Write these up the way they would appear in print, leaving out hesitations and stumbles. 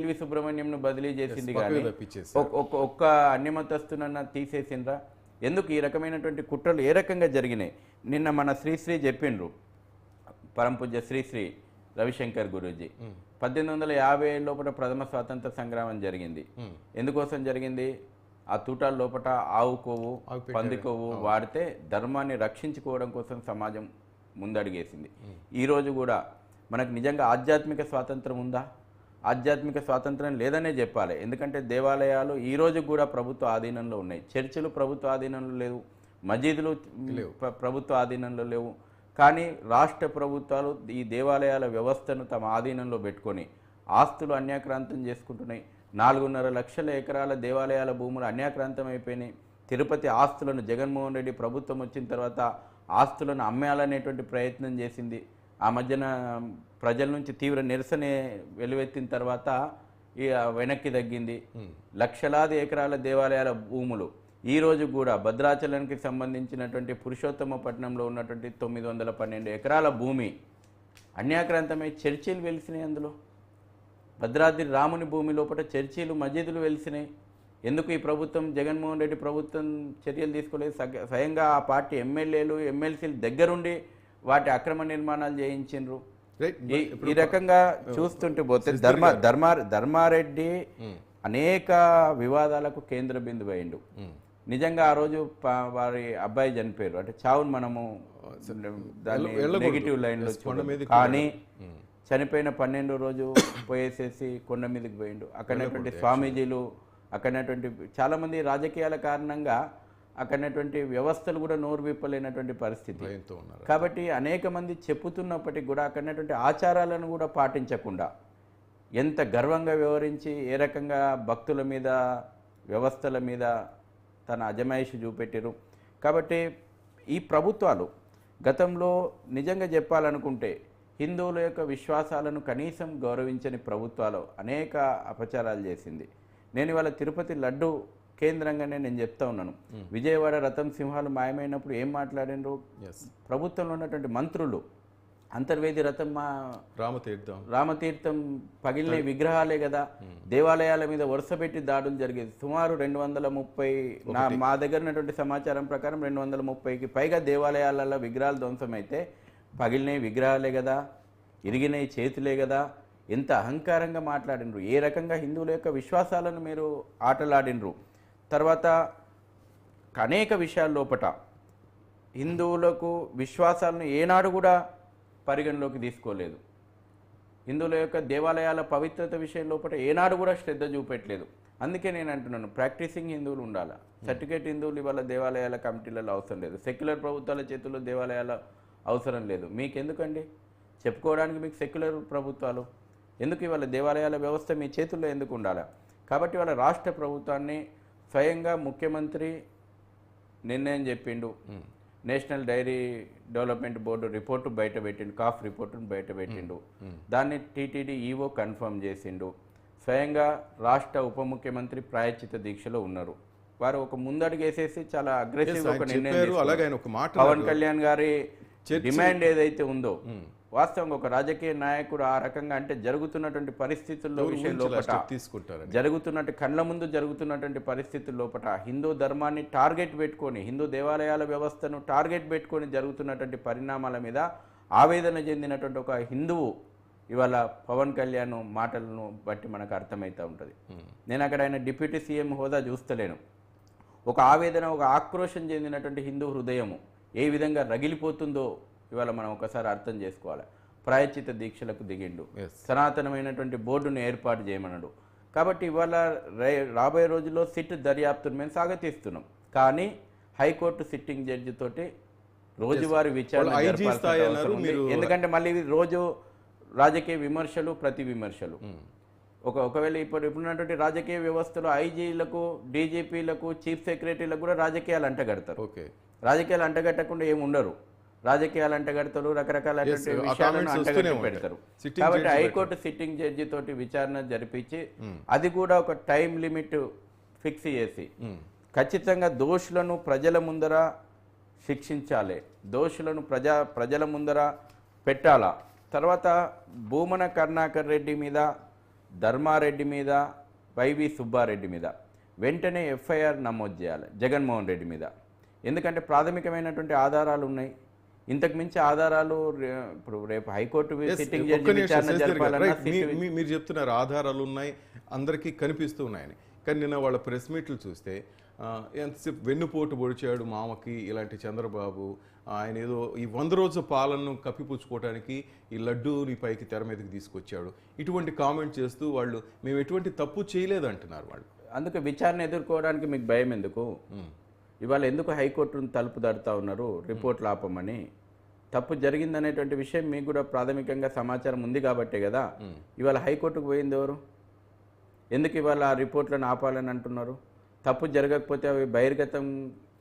LV సుబ్రహ్మణ్యంను బదిలీ చేసింది కానీ ఒక్క అన్యమతస్తునన్న తీసేసిండ్రా? ఎందుకు ఈ రకమైనటువంటి కుట్రలు ఏ రకంగా జరిగినాయి? నిన్న మన శ్రీశ్రీ చెప్పిండ్రు, పరంపూజ్య శ్రీశ్రీ రవిశంకర్ గురూజీ 1850 లోపల ప్రథమ స్వాతంత్ర సంగ్రామం జరిగింది. ఎందుకోసం జరిగింది? ఆ తూటాల లోపల ఆవు కొవ్వు, పంది కొవ్వు వాడితే ధర్మాన్ని రక్షించుకోవడం కోసం సమాజం ముందడిగేసింది. ఈరోజు కూడా మనకు నిజంగా ఆధ్యాత్మిక స్వాతంత్రం ఉందా? ఆధ్యాత్మిక స్వాతంత్రం లేదనే చెప్పాలి. ఎందుకంటే దేవాలయాలు ఈరోజు కూడా ప్రభుత్వ ఆధీనంలో ఉన్నాయి, చర్చిలు ప్రభుత్వ ఆధీనంలో లేవు, మసీదులు ప్రభుత్వ ఆధీనంలో లేవు. కానీ రాష్ట్ర ప్రభుత్వాలు ఈ దేవాలయాల వ్యవస్థను తమ ఆధీనంలో పెట్టుకొని ఆస్తులు అన్యాక్రాంతం చేసుకుంటున్నాయి. 4.5 లక్షల ఎకరాల దేవాలయాల భూములు అన్యాక్రాంతం అయిపోయినాయి. తిరుపతి ఆస్తులను జగన్మోహన్ రెడ్డి ప్రభుత్వం వచ్చిన తర్వాత ఆస్తులను అమ్మేయాలనేటువంటి ప్రయత్నం చేసింది. ఆ మధ్యన ప్రజల నుంచి తీవ్ర నిరసన వెలువెత్తిన తర్వాత వెనక్కి తగ్గింది. లక్షలాది ఎకరాల దేవాలయాల భూములు ఈరోజు కూడా భద్రాచలానికి సంబంధించినటువంటి పురుషోత్తమపట్నంలో ఉన్నటువంటి 912 ఎకరాల భూమి అన్యాక్రాంతమై చర్చిలు వెలిసినాయి. అందులో భద్రాద్రి రాముని భూమి లోపల చర్చిలు మసీదులు వెలిసినాయి. ఎందుకు ఈ ప్రభుత్వం, జగన్మోహన్ రెడ్డి ప్రభుత్వం చర్యలు తీసుకోలేదు? స్వయంగా ఆ పార్టీ ఎమ్మెల్యేలు ఎమ్మెల్సీలు దగ్గరుండి వాటి అక్రమ నిర్మాణాలు చేయించిండ్రు. ఈ రకంగా చూస్తుంటే పోతే ధర్మారెడ్డి అనేక వివాదాలకు కేంద్ర బిందువు అయిండు. నిజంగా ఆ రోజు వారి అబ్బాయి చనిపోయారు, అంటే చావును మనము దాన్ని నెగిటివ్ లైన్లో చూడాలి. కానీ చనిపోయిన 12వ రోజు పోయేసేసి కొండ మీదకి పోయిండు. అక్కడటువంటి స్వామీజీలు, అక్కడటువంటి చాలామంది రాజకీయాల కారణంగా అక్కడటువంటి వ్యవస్థలు కూడా నోరు విప్పలేనటువంటి పరిస్థితి. కాబట్టి అనేక మంది చెప్పుతున్నప్పటికీ కూడా అక్కడటువంటి ఆచారాలను కూడా పాటించకుండా ఎంత గర్వంగా వ్యవహరించి ఏ రకంగా భక్తుల మీద, వ్యవస్థల మీద తన అజమాయిషి చూపెట్టారు. కాబట్టి ఈ ప్రభుత్వాలు గతంలో నిజంగా చెప్పాలనుకుంటే హిందువుల యొక్క విశ్వాసాలను కనీసం గౌరవించని ప్రభుత్వాలు అనేక అపచారాలు చేసింది. నేను ఇవాళ తిరుపతి లడ్డు కేంద్రంగానే నేను చెప్తా ఉన్నాను. విజయవాడ రథం సింహాలు మాయమైనప్పుడు ఏం మాట్లాడినరు? ప్రభుత్వంలో ఉన్నటువంటి మంత్రులు అంతర్వేది రథం, మా రామతీర్థం పగిలిన విగ్రహాలే కదా. దేవాలయాల మీద వరుసపెట్టి దాడులు జరిగేది. సుమారు 230, మా దగ్గర ఉన్నటువంటి సమాచారం ప్రకారం 230కి పైగా దేవాలయాలలో విగ్రహాలు ధ్వంసమైతే పగిలిన విగ్రహాలే కదా, ఇరిగిన చేతులే కదా. ఎంత అహంకారంగా మాట్లాడినరు, ఏ రకంగా హిందువుల యొక్క విశ్వాసాలను మీరు ఆటలాడినరు. తర్వాత అనేక విషయాల లోపట హిందువులకు విశ్వాసాలను ఏనాడు కూడా పరిగణలోకి తీసుకోలేదు. హిందువుల యొక్క దేవాలయాల పవిత్రత విషయం లోపల ఏనాడు కూడా శ్రద్ధ చూపెట్టలేదు. అందుకే నేను అంటున్నాను, ప్రాక్టీసింగ్ హిందువులు ఉండాలి. సర్టిఫికేట్ హిందువులు ఇవాళ దేవాలయాల కమిటీలలో అవసరం లేదు, సెక్యులర్ ప్రభుత్వాల చేతుల్లో దేవాలయాల అవసరం లేదు. మీకెందుకండి చెప్పుకోవడానికి? మీకు సెక్యులర్ ప్రభుత్వాలు ఎందుకు? ఇవాళ దేవాలయాల వ్యవస్థ మీ చేతుల్లో ఎందుకు ఉండాలి? కాబట్టి ఇవాళ రాష్ట్ర ప్రభుత్వాన్ని స్వయంగా ముఖ్యమంత్రి నిర్ణయం చెప్పిండు. National dairy development board report బయట పెట్టిండు, కాఫ్ రిపోర్టును బయట పెట్టిండు. దాన్ని టీటీడీ ఈవో కన్ఫర్మ్ చేసిండు. స్వయంగా రాష్ట్ర ఉప ముఖ్యమంత్రి ప్రాయశ్చిత దీక్షలో ఉన్నారు. వారు ఒక ముందడుగేసేసి చాలా అగ్రెసివ్ ఒక నిర్ణయం. పవన్ కళ్యాణ్ గారి డిమాండ్ ఏదైతే ఉందో, వాస్తవంగా ఒక రాజకీయ నాయకుడు ఆ రకంగా అంటే జరుగుతున్నటువంటి పరిస్థితుల్లో విషయం లోపల జరుగుతున్నట్టు కళ్ళ ముందు జరుగుతున్నటువంటి పరిస్థితుల లోపల హిందూ ధర్మాన్ని టార్గెట్ పెట్టుకొని, హిందూ దేవాలయాల వ్యవస్థను టార్గెట్ పెట్టుకొని జరుగుతున్నటువంటి పరిణామాల మీద ఆవేదన చెందినటువంటి ఒక హిందువు ఇవాళ పవన్ కళ్యాణ్ మాటలను బట్టి మనకు అర్థమవుతూ ఉంటుంది. నేను అక్కడ ఆయన డిప్యూటీ సీఎం హోదా చూస్తలేను. ఒక ఆవేదన, ఒక ఆక్రోశం చెందినటువంటి హిందూ హృదయము ఏ విధంగా రగిలిపోతుందో ఇవాళ మనం ఒకసారి అర్థం చేసుకోవాలి. ప్రాయశ్చిత దీక్షలకు దిగిండు, సనాతనమైనటువంటి బోర్డును ఏర్పాటు చేయమన్నాడు. కాబట్టి ఇవాళ రాబోయే రోజుల్లో సిట్ దర్యాప్తును మేము స్వాగతిస్తున్నాం. కానీ హైకోర్టు సిట్టింగ్ జడ్జి తోటి రోజువారీ విచారణ, ఎందుకంటే మళ్ళీ రోజు రాజకీయ విమర్శలు, ప్రతి విమర్శలు. ఒకవేళ ఇప్పుడున్నటువంటి రాజకీయ వ్యవస్థలో ఐజీలకు, డీజీపీలకు, చీఫ్ సెక్రటరీలకు కూడా రాజకీయాలు అంటగడతారు. రాజకీయాలు అంటగట్టకుండా ఏమి ఉండరు. రాజకీయాలు అంటగడతారు, రకరకాల విషయాలను అంటగట్టి పెడతారు. కాబట్టి హైకోర్టు సిట్టింగ్ జడ్జి తోటి విచారణ జరిపించి అది కూడా ఒక టైం లిమిట్ ఫిక్స్ చేసి ఖచ్చితంగా దోషులను ప్రజల ముందర శిక్షించాలి, దోషులను ప్రజల ముందర పెట్టాలా. తర్వాత భూమన కరుణాకర్ రెడ్డి మీద ధర్మారెడ్డి మీద, వైవి సుబ్బారెడ్డి మీద వెంటనే ఎఫ్ఐఆర్ నమోదు చేయాలి జగన్మోహన్ రెడ్డి మీద. ఎందుకంటే ప్రాథమికమైనటువంటి ఆధారాలు ఉన్నాయి. ఇంతకు మించి ఆధారాలు ఇప్పుడు రేపు హైకోర్టు సిట్టింగ్ జడ్జి విచారణ జరపాలన్నా మీరు చెప్తున్నారు ఆధారాలు ఉన్నాయి, అందరికీ కనిపిస్తూ ఉన్నాయని. కానీ నిన్న వాళ్ళ ప్రెస్ మీట్లు చూస్తే ఎంతసేపు వెన్నుపోటు పొడిచాడు మామకి ఇలాంటి చంద్రబాబు, ఆయన ఏదో ఈ 100 రోజు పాలనను కప్పిపుచ్చుకోవడానికి ఈ లడ్డూని పైకి తెర మీదకి తీసుకొచ్చాడు, ఇటువంటి కామెంట్ చేస్తూ వాళ్ళు మేము ఎటువంటి తప్పు చేయలేదు అంటున్నారు వాళ్ళు. అందుకే విచారణ ఎదుర్కోవడానికి మీకు భయం ఎందుకు? ఇవాళ ఎందుకు హైకోర్టును తలుపు తడుతూ ఉన్నారు రిపోర్ట్లు ఆపమని? తప్పు జరిగిందనేటువంటి విషయం మీకు కూడా ప్రాథమికంగా సమాచారం ఉంది కాబట్టే కదా ఇవాళ హైకోర్టుకు పోయింది ఎవరు? ఎందుకు ఇవాళ ఆ రిపోర్ట్లను ఆపాలని అంటున్నారు? తప్పు జరగకపోతే అవి బహిర్గతం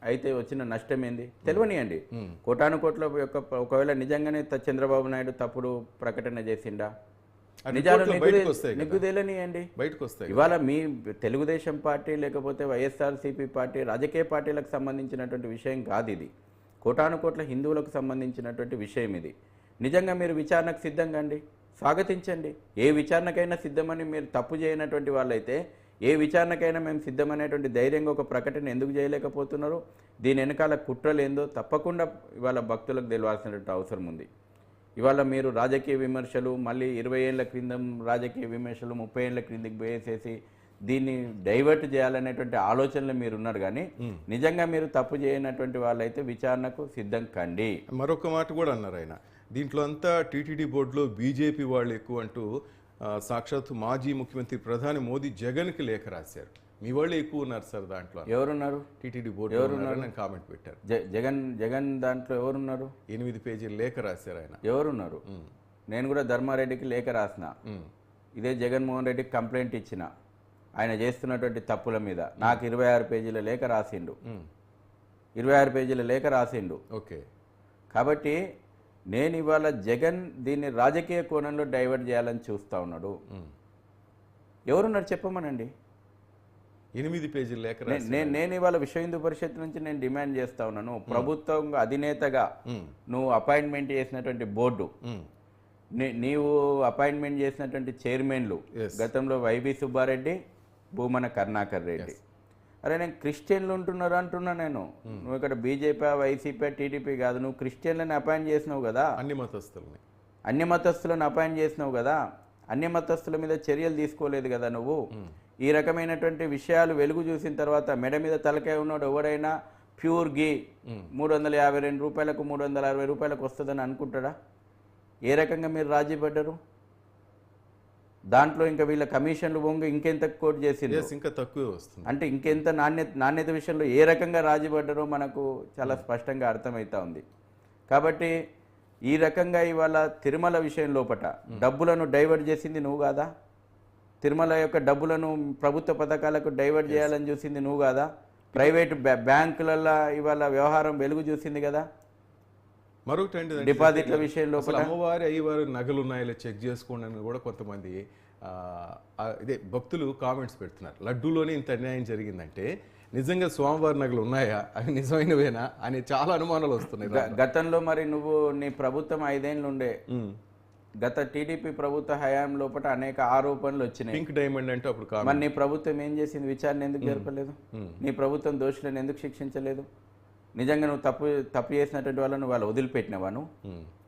అయితే వచ్చిన నష్టం ఏంది తెలియనియండి. కోటాను కోట్ల యొక్క ఒకవేళ నిజంగానే చంద్రబాబు నాయుడు తప్పుడు ప్రకటన చేసిండా, నిజాలు నిగ్గుదేలనియండి బయటకు వస్తాయి. ఇవాళ మీ తెలుగుదేశం పార్టీ లేకపోతే వైఎస్ఆర్సీపీ పార్టీ రాజకీయ పార్టీలకు సంబంధించినటువంటి విషయం కాదు ఇది. కోటాను కోట్ల హిందువులకు సంబంధించినటువంటి విషయం ఇది. నిజంగా మీరు విచారణకు సిద్ధంగా అండి, స్వాగతించండి. ఏ విచారణకైనా సిద్ధమని మీరు తప్పు చేయనటువంటి వాళ్ళైతే ఏ విచారణకైనా మేము సిద్ధమనేటువంటి ధైర్యంగా ఒక ప్రకటన ఎందుకు చేయలేకపోతున్నారు? దీని వెనకాల కుట్రలు ఏందో తప్పకుండా ఇవాళ భక్తులకు తెలియాల్సినటువంటి అవసరం ఉంది. ఇవాళ మీరు రాజకీయ విమర్శలు మళ్ళీ 20 ఏళ్ల క్రిందం రాజకీయ విమర్శలు 30 ఏళ్ల క్రిందికి వేసేసి దీన్ని డైవర్ట్ చేయాలనేటువంటి ఆలోచనలు మీరు ఉన్నారు. కానీ నిజంగా మీరు తప్పు చేయనటువంటి వాళ్ళైతే విచారణకు సిద్ధం కండి. మరొక మాట కూడా అన్నారు ఆయన, దీంట్లో అంతా టీటీడీ బోర్డులో బీజేపీ వాళ్ళు ఎక్కువ అంటూ సాక్షాత్తు మాజీ ముఖ్యమంత్రి ప్రధాని మోదీ జగన్కి లేఖ రాశారు. మీ వాళ్ళు ఎక్కువ ఉన్నారు సార్ దాంట్లో. ఎవరున్నారు? టీటీడీ బోర్డు ఎవరున్నారు? కామెంట్ పెట్టారు. జగన్ దాంట్లో ఎవరున్నారు? 8 పేజీల లేఖ రాశారు ఆయన. ఎవరున్నారు? నేను కూడా ధర్మారెడ్డికి లేఖ రాసిన, ఇదే జగన్మోహన్ రెడ్డికి కంప్లైంట్ ఇచ్చిన ఆయన చేస్తున్నటువంటి తప్పుల మీద. నాకు 26 పేజీల లేఖ రాసిండు. 26 పేజీల లేఖ రాసిండు. ఓకే. కాబట్టి నేను ఇవాళ జగన్ దీన్ని రాజకీయ కోణంలో డైవర్ట్ చేయాలని చూస్తూ ఉన్నాడు. ఎవరున్నారు చెప్పమనండి. 8 పేజీల లేఖ నేను ఇవాళ విశ్వ హిందూ పరిషత్ నుంచి నేను డిమాండ్ చేస్తా ఉన్నాను, ప్రభుత్వం అధినేతగా నువ్వు అపాయింట్మెంట్ చేసినటువంటి బోర్డు, నీవు అపాయింట్మెంట్ చేసినటువంటి చైర్మన్లు గతంలో వైవి సుబ్బారెడ్డి, భూమన కరుణాకర్ రెడ్డి. అరే నేను క్రిస్టియన్లు ఉంటున్నారు అంటున్నా నేను. నువ్వు ఇక్కడ బీజేపీ, వైసీపీ, టీడీపీ కాదు, నువ్వు క్రిస్టియన్లను అపాయింట్ చేసినావు కదా, అన్ని మతస్థులను అపాయింట్ చేసినావు కదా, అన్ని మతస్థుల మీద చర్యలు తీసుకోలేదు కదా నువ్వు. ఈ రకమైనటువంటి విషయాలు వెలుగు చూసిన తర్వాత మెడ మీద తలకాయ ఉన్నాడు ఎవరైనా ప్యూర్ గీ 352 రూపాయలకు 360 రూపాయలకు వస్తుందని అనుకుంటాడా? ఏ రకంగా మీరు రాజీ పడ్డారు? దాంట్లో ఇంకా వీళ్ళ కమిషన్లు పొంగి ఇంకెంత కోట్ చేసింది, ఇంకా తక్కువ వస్తుంది అంటే ఇంకెంత నాణ్యత విషయంలో ఏ రకంగా రాజీ పడ్డారో మనకు చాలా స్పష్టంగా అర్థమవుతా ఉంది. కాబట్టి ఈ రకంగా ఇవాళ తిరుమల విషయం లోపట డబ్బులను డైవర్ట్ చేసింది నువ్వు కాదా? తిరుమల యొక్క డబ్బులను ప్రభుత్వ పథకాలకు డైవర్ట్ చేయాలని చూసింది నువ్వు కాదా? ప్రైవేట్ బ్యాంకులలో ఇవాళ వ్యవహారం వెలుగు చూసింది కదా. మరొకటి డిపాజిట్ల విషయంలో అమ్మవారి అయ్యవారి నగలు ఉన్నాయో చెక్ చేసుకోండి అని కూడా కొంతమంది ఇదే భక్తులు కామెంట్స్ పెడుతున్నారు. లడ్డూలోనే ఇంత అన్యాయం జరిగిందంటే నిజంగా స్వామివారి నగలు ఉన్నాయా, అవి నిజమైనవేనా అని చాలా అనుమానాలు వస్తున్నాయి. గతంలో మరి నువ్వు నీ ప్రభుత్వం 5 ఏళ్ళు ఉండే, గత టీడీపీ ప్రభుత్వ హయాం లోపల అనేక ఆరోపణలు వచ్చినాయి. పింక్ డైమండ్ అంటే అప్పుడు మరి నీ ప్రభుత్వం ఏం చేసింది? విచారణ ఎందుకు జరపలేదు? నీ ప్రభుత్వం దోషులను ఎందుకు శిక్షించలేదు? నిజంగా నువ్వు తప్పు చేసినటువంటి వాళ్ళను వాళ్ళు వదిలిపెట్టినవాను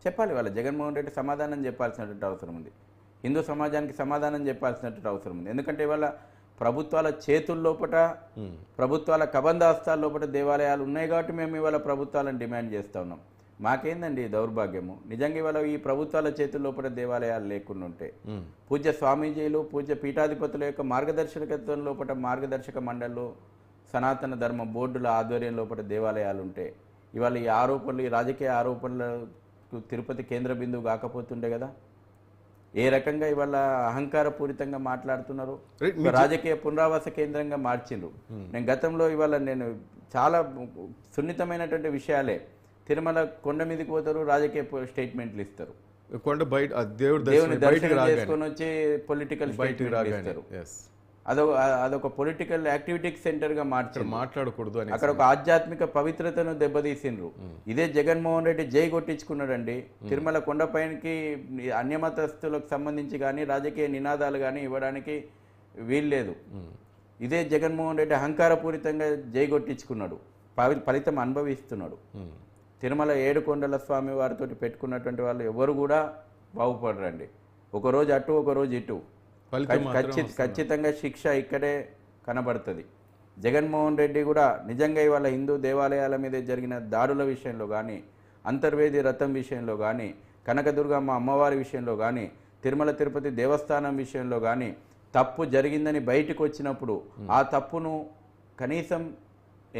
చెప్పాలి. వాళ్ళ జగన్మోహన్ రెడ్డి సమాధానం చెప్పాల్సినటువంటి అవసరం ఉంది. హిందూ సమాజానికి సమాధానం చెప్పాల్సినటువంటి అవసరం ఉంది. ఎందుకంటే ఇవాళ ప్రభుత్వాల చేతుల్లోపట, ప్రభుత్వాల కబంధాస్తాల లోపల దేవాలయాలు ఉన్నాయి కాబట్టి మేము ఇవాళ ప్రభుత్వాలను డిమాండ్ చేస్తూ ఉన్నాం. మాకేందండి దౌర్భాగ్యము? నిజంగా ఇవాళ ఈ ప్రభుత్వాల చేతుల్లోపల దేవాలయాలు లేకుండా ఉంటే, పూజ్య స్వామీజీలు, పూజ్య పీఠాధిపతుల యొక్క మార్గదర్శకత్వం లోపల మార్గదర్శక మండళ్ళు, సనాతన ధర్మ బోర్డుల ఆధ్వర్యం లోపల దేవాలయాలు ఉంటే ఇవాళ ఈ ఆరోపణలు, ఈ రాజకీయ ఆరోపణలకు తిరుపతి కేంద్ర బిందువు కాకపోతుండే కదా. ఏ రకంగా ఇవాళ అహంకారపూరితంగా మాట్లాడుతున్నారు, రాజకీయ పునరావాస కేంద్రంగా మార్చిండ్రు. నేను గతంలో ఇవాళ నేను చాలా సున్నితమైనటువంటి విషయాలే, తిరుమల కొండ మీదకి పోతారు, రాజకీయ స్టేట్మెంట్లు ఇస్తారు, కొండ బయట దేవుని దర్శనం చేసుకొని వచ్చి పొలిటికల్ స్టేట్మెంట్లు ఇస్తారు. అదొక పొలిటికల్ యాక్టివిటీకి సెంటర్గా మార్చారు. మాట్లాడకూడదు అని అక్కడ ఒక ఆధ్యాత్మిక పవిత్రతను దెబ్బతీసిండ్రు. ఇదే జగన్మోహన్ రెడ్డి జై కొట్టించుకున్నాడండి. తిరుమల కొండపైనకి అన్యమతస్తులకు సంబంధించి కానీ రాజకీయ నినాదాలు కానీ ఇవ్వడానికి వీల్లేదు. ఇదే జగన్మోహన్ రెడ్డి అహంకారపూరితంగా జై కొట్టించుకున్నాడు, ఫలితం అనుభవిస్తున్నాడు. తిరుమల ఏడుకొండల స్వామి వారితో పెట్టుకున్నటువంటి వాళ్ళు ఎవరు కూడా బాగుపడరండి. ఒకరోజు అటు ఒకరోజు ఇటు, ఖచ్చితంగా శిక్ష ఇక్కడే కనబడుతుంది. జగన్మోహన్ రెడ్డి కూడా నిజంగా ఇవాళ హిందూ దేవాలయాల మీద జరిగిన దాడుల విషయంలో కానీ, అంతర్వేది రథం విషయంలో కానీ, కనకదుర్గమ్మ అమ్మవారి విషయంలో కానీ, తిరుమల తిరుపతి దేవస్థానం విషయంలో కానీ తప్పు జరిగిందని బయటకు వచ్చినప్పుడు ఆ తప్పును కనీసం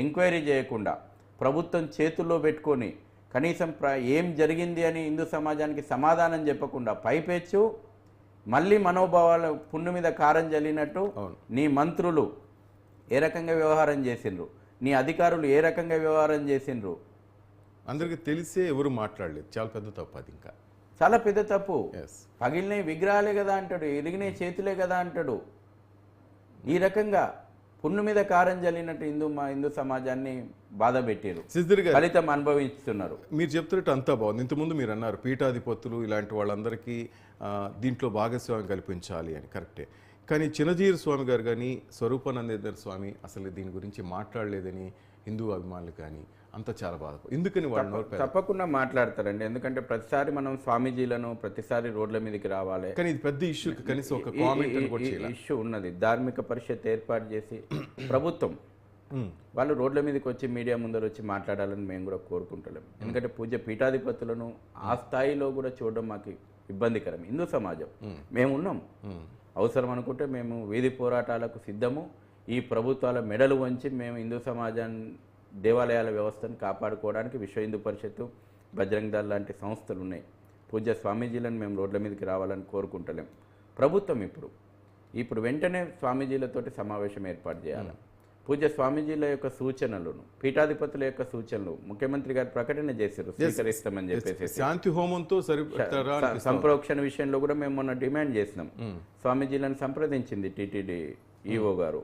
ఎంక్వైరీ చేయకుండా ప్రభుత్వం చేతుల్లో పెట్టుకొని కనీసం ఏం జరిగింది అని హిందూ సమాజానికి సమాధానం చెప్పకుండా పైపెచ్చు మళ్ళీ మనోభావాల పుండు మీద కారం జల్లినట్టు నీ మంత్రులు ఏ రకంగా వ్యవహారం చేసిండ్రు, నీ అధికారులు ఏ రకంగా వ్యవహారం చేసిండ్రు అందరికీ తెలిసే ఎవరు మాట్లాడలేదు. చాలా పెద్ద తప్పు, అది ఇంకా చాలా పెద్ద తప్పు. పగిలిన విగ్రహాలే కదా అంటాడు, ఇరిగిన చేతులే కదా అంటాడు. ఈ రకంగా పుండు మీద కారం జల్లినట్టు హిందూ సమాజాన్ని బాధ పెట్టారు, ఫలితం అనుభవిస్తున్నారు. మీరు చెప్తున్నట్టు అంతా బాగుంది. ఇంతకుముందు మీరు అన్నారు పీఠాధిపతులు ఇలాంటి వాళ్ళందరికీ దీంట్లో భాగస్వామ్యం కల్పించాలి అని, కరెక్టే. కానీ చిన్నజీర స్వామి గారు కానీ స్వరూపానందేంద్ర స్వామి అసలు దీని గురించి మాట్లాడలేదని హిందూ అభిమానులు కానీ అంతా చాలా బాధ. ఎందుకని వాళ్ళు తప్పకుండా మాట్లాడతారండి, ఎందుకంటే ప్రతిసారి మనం స్వామీజీలను ప్రతిసారి రోడ్ల మీదకి రావాలి. కానీ ఇది పెద్ద ఇష్యూ, కనీసం ఒక కామెంట్ ఇష్యూ ఉన్నది. ధార్మిక పరిషత్ ఏర్పాటు చేసి ప్రభుత్వం వాళ్ళు రోడ్ల మీదకి వచ్చి మీడియా ముందర వచ్చి మాట్లాడాలని మేము కూడా కోరుకుంటలేము. ఎందుకంటే పూజ్య పీఠాధిపతులను ఆ స్థాయిలో కూడా చూడడం మాకు ఇబ్బందికరం. హిందూ సమాజం మేము ఉన్నాం, అవసరం అనుకుంటే మేము వీధి పోరాటాలకు సిద్ధము. ఈ ప్రభుత్వాల మెడలు వంచి మేము హిందూ సమాజాన్ని దేవాలయాల వ్యవస్థను కాపాడుకోవడానికి విశ్వ హిందూ పరిషత్తు, బజరంగ్ దళ్ లాంటి సంస్థలు ఉన్నాయి. పూజ్య స్వామీజీలను మేము రోడ్ల మీదకి రావాలని కోరుకుంటలేం. ప్రభుత్వం ఇప్పుడు వెంటనే స్వామీజీలతోటి సమావేశం ఏర్పాటు చేయాలి. పూజ్య స్వామీజీల యొక్క సూచనలను, పీఠాధిపతుల యొక్క సూచనలు ముఖ్యమంత్రి గారు ప్రకటన చేశారు, స్వీకరిస్తామని చెప్పేసి. శాంతి హోమంతో సంప్రోక్షణ విషయంలో కూడా మేము మొన్న డిమాండ్ చేసినాం. స్వామీజీలను సంప్రదించింది టీటీడీ ఈఓ గారు.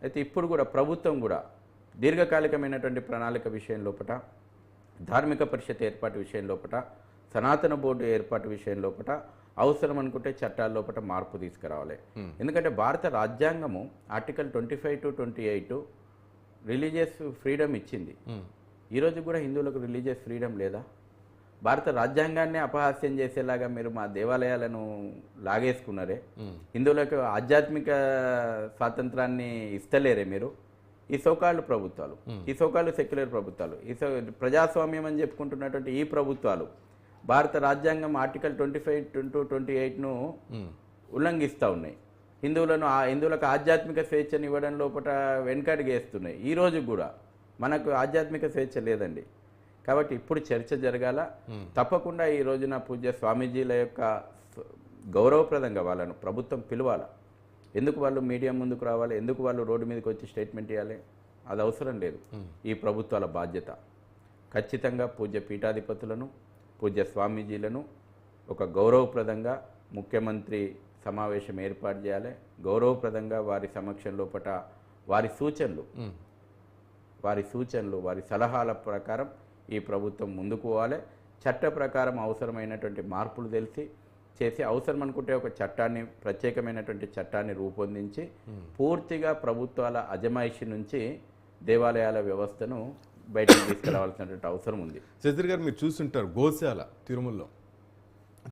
అయితే ఇప్పుడు కూడా ప్రభుత్వం కూడా దీర్ఘకాలికమైనటువంటి ప్రణాళిక విషయం లోపల, ధార్మిక పరిషత్ ఏర్పాటు విషయం లోపల, సనాతన బోర్డు ఏర్పాటు విషయం లోపల అవసరం అనుకుంటే చట్టాల లోపల మార్పు తీసుకురావాలి. ఎందుకంటే భారత రాజ్యాంగము ఆర్టికల్ 25 to 28 రిలీజియస్ ఫ్రీడమ్ ఇచ్చింది. ఈరోజు కూడా హిందువులకు రిలీజియస్ ఫ్రీడమ్ లేదా? భారత రాజ్యాంగాన్ని అపహాస్యం చేసేలాగా మీరు మా దేవాలయాలను లాగేసుకున్నారే, హిందువులకు ఆధ్యాత్మిక స్వాతంత్రాన్ని ఇస్తలేరే మీరు? ఈ సోకాళ్ళు ప్రభుత్వాలు, ఈ సోకాళ్ళు సెక్యులర్ ప్రభుత్వాలు, ప్రజాస్వామ్యం అని చెప్పుకుంటున్నటువంటి ఈ ప్రభుత్వాలు భారత రాజ్యాంగం ఆర్టికల్ 25 to 28ను ఉల్లంఘిస్తూ ఉన్నాయి. హిందువులకు ఆధ్యాత్మిక స్వేచ్ఛను ఇవ్వడం లోపల వెనకడుగేస్తున్నాయి. ఈ రోజు కూడా మనకు ఆధ్యాత్మిక స్వేచ్ఛ లేదండి. కాబట్టి ఇప్పుడు చర్చ జరగాల. తప్పకుండా ఈ రోజున పూజ్య స్వామీజీల యొక్క గౌరవప్రదంగా వాళ్ళను ప్రభుత్వం పిలవాలి. ఎందుకు వాళ్ళు మీడియా ముందుకు రావాలి, ఎందుకు వాళ్ళు రోడ్డు మీదకి వచ్చి స్టేట్మెంట్ ఇవ్వాలి? అది అవసరం లేదు. ఈ ప్రభుత్వాల బాధ్యత ఖచ్చితంగా పూజ్య పీఠాధిపతులను, పూజ్య స్వామీజీలను ఒక గౌరవప్రదంగా ముఖ్యమంత్రి సమావేశం ఏర్పాటు చేయాలి. గౌరవప్రదంగా వారి సమక్షం లోపల వారి సూచనలు వారి సలహాల ప్రకారం ఈ ప్రభుత్వం ముందుకు పోవాలి. చట్ట ప్రకారం అవసరమైనటువంటి మార్పులు చేసి అవసరం అనుకుంటే ఒక చట్టాన్ని, ప్రత్యేకమైనటువంటి చట్టాన్ని రూపొందించి పూర్తిగా ప్రభుత్వాల అజమాయిషి నుంచి దేవాలయాల వ్యవస్థను బయటకు తీసుకురావాల్సినటువంటి అవసరం ఉంది. శశిధర్ గారు, మీరు చూస్తుంటారు గోశాల తిరుమలలో